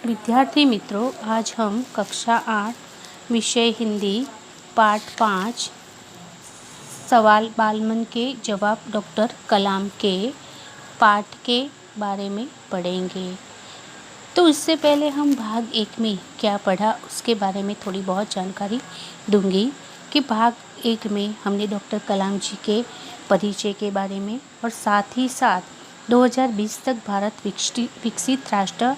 विद्यार्थी मित्रों, आज हम कक्षा 8 विषय हिंदी पाठ 5 सवाल बालमन के जवाब डॉक्टर कलाम के पाठ के बारे में पढ़ेंगे। तो इससे पहले हम भाग 1 में क्या पढ़ा उसके बारे में थोड़ी बहुत जानकारी दूंगी कि भाग 1 में हमने डॉक्टर कलाम जी के परिचय के बारे में और साथ ही साथ 2020 तक भारत विकसित राष्ट्र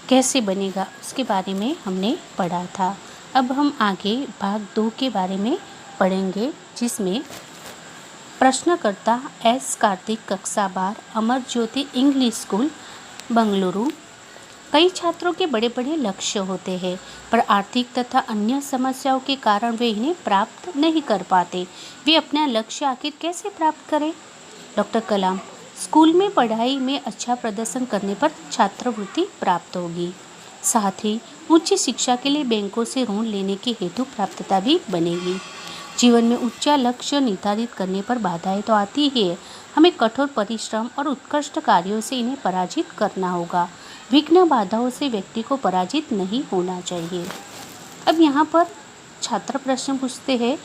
कैसे बनेगा उसके बारे में हमने पढ़ा था। अब हम आगे भाग 2 के बारे में पढ़ेंगे, जिसमें प्रश्नकर्ता एस कार्तिक, कक्षा 12, अमर ज्योति इंग्लिश स्कूल बंगलुरु। कई छात्रों के बड़े बड़े लक्ष्य होते हैं, पर आर्थिक तथा अन्य समस्याओं के कारण वे इन्हें प्राप्त नहीं कर पाते। वे अपना लक्ष्य आखिर कैसे प्राप्त करें? डॉक्टर कलाम: स्कूल में पढ़ाई में अच्छा प्रदर्शन करने पर छात्रवृत्ति प्राप्त होगी। साथ ही उच्च शिक्षा के लिए बैंकों से ऋण लेने की हेतु प्राप्तता भी बनेगी। जीवन में उच्च लक्ष्य निर्धारित करने पर बाधाएं तो आती ही है, हमें कठोर परिश्रम और उत्कृष्ट कार्यों से इन्हें पराजित करना होगा। विघ्न बाधाओं से व्यक्ति को पराजित नहीं होना चाहिए। अब यहाँ पर छात्र प्रश्न पूछते हैं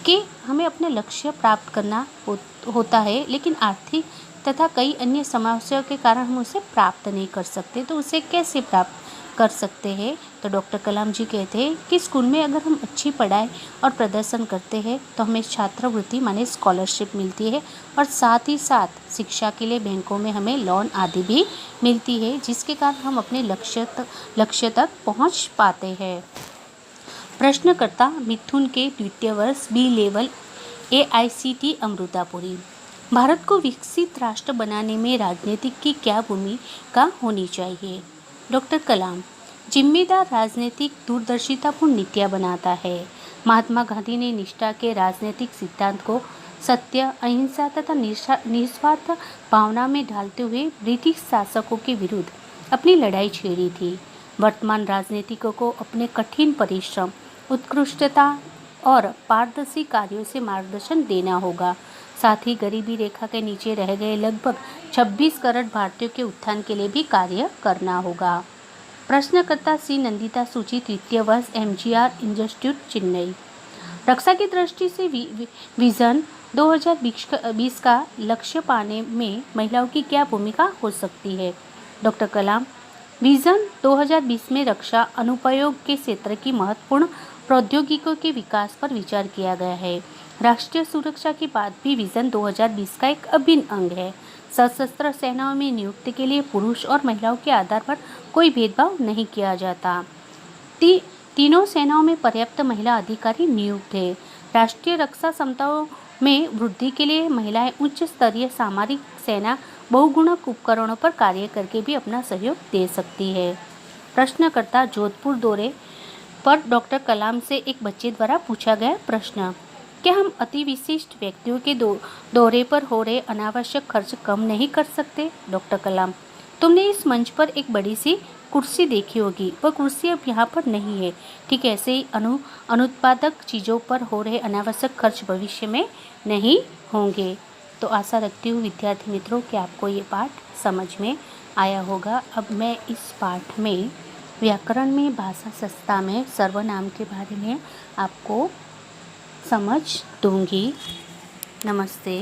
कि हमें अपने लक्ष्य प्राप्त करना होता है, लेकिन आर्थिक तथा कई अन्य समस्याओं के कारण हम उसे प्राप्त नहीं कर सकते, तो उसे कैसे प्राप्त कर सकते हैं? तो डॉक्टर कलाम जी कहते हैं कि स्कूल में अगर हम अच्छी पढ़ाई और प्रदर्शन करते हैं तो हमें छात्रवृत्ति माने स्कॉलरशिप मिलती है, और साथ ही साथ शिक्षा के लिए बैंकों में हमें लोन आदि भी मिलती है, जिसके कारण हम अपने लक्ष्य तक पहुँच पाते हैं। प्रश्नकर्ता मिथुन के द्वितीय वर्ष बी लेवल AICT अमृतापुरी। भारत को विकसित राष्ट्र बनाने में राजनीति की क्या भूमिका होनी चाहिए? डॉक्टर कलाम: जिम्मेदार राजनीतिक दूरदर्शितापूर्ण नीतियाँ बनाता है। महात्मा गांधी ने निष्ठा के राजनीतिक सिद्धांत को सत्य, अहिंसा तथा निस्वार्थ भावना में ढालते हुए ब्रिटिश शासकों के विरुद्ध अपनी लड़ाई छेड़ी थी। वर्तमान राजनीतिकों को अपने कठिन परिश्रम, उत्कृष्टता और पारदर्शी कार्यों से मार्गदर्शन देना होगा। साथ ही गरीबी रेखा के नीचे रह गए लगभग 26 करोड़ भारतीयों के उत्थान के लिए भी कार्य करना होगा। प्रश्नकर्ता सी नंदिता सूची, तृतीय वर्ष MGR इंस्टीट्यूट चेन्नई। रक्षा की दृष्टि से विजन 2020 का लक्ष्य पाने में महिलाओं की क्या भूमिका हो सकती है? डॉक्टर कलाम: विजन 2020 में रक्षा अनुप्रयोग के क्षेत्र की महत्वपूर्ण प्रौद्योगिकियों के विकास पर विचार किया गया है। राष्ट्रीय सुरक्षा की बात भी विजन 2020 का एक अभिन्न अंग है। सशस्त्र सेनाओं में नियुक्ति के लिए पुरुष और महिलाओं के आधार पर कोई भेदभाव नहीं किया जाता। तीनों सेनाओं में पर्याप्त महिला अधिकारी नियुक्त है। राष्ट्रीय रक्षा क्षमताओं में वृद्धि के लिए महिलाएं उच्च स्तरीय सामरिक सेना बहुगुणक उपकरणों पर कार्य करके भी अपना सहयोग दे सकती है। प्रश्नकर्ता जोधपुर दौरे पर डॉक्टर कलाम से एक बच्चे द्वारा पूछा गया प्रश्न: क्या हम अति विशिष्ट व्यक्तियों के दौरे पर हो रहे अनावश्यक खर्च कम नहीं कर सकते? डॉक्टर कलाम: तुमने इस मंच पर एक बड़ी सी कुर्सी देखी होगी, वह कुर्सी अब यहाँ पर नहीं है। ठीक ऐसे ही अनुत्पादक चीज़ों पर हो रहे अनावश्यक खर्च भविष्य में नहीं होंगे। तो आशा रखती हूँ विद्यार्थी मित्रों कि आपको ये पाठ समझ में आया होगा। अब मैं इस पाठ में व्याकरण में, भाषा शास्त्र में सर्वनाम के बारे में आपको समझ दूंगी। नमस्ते।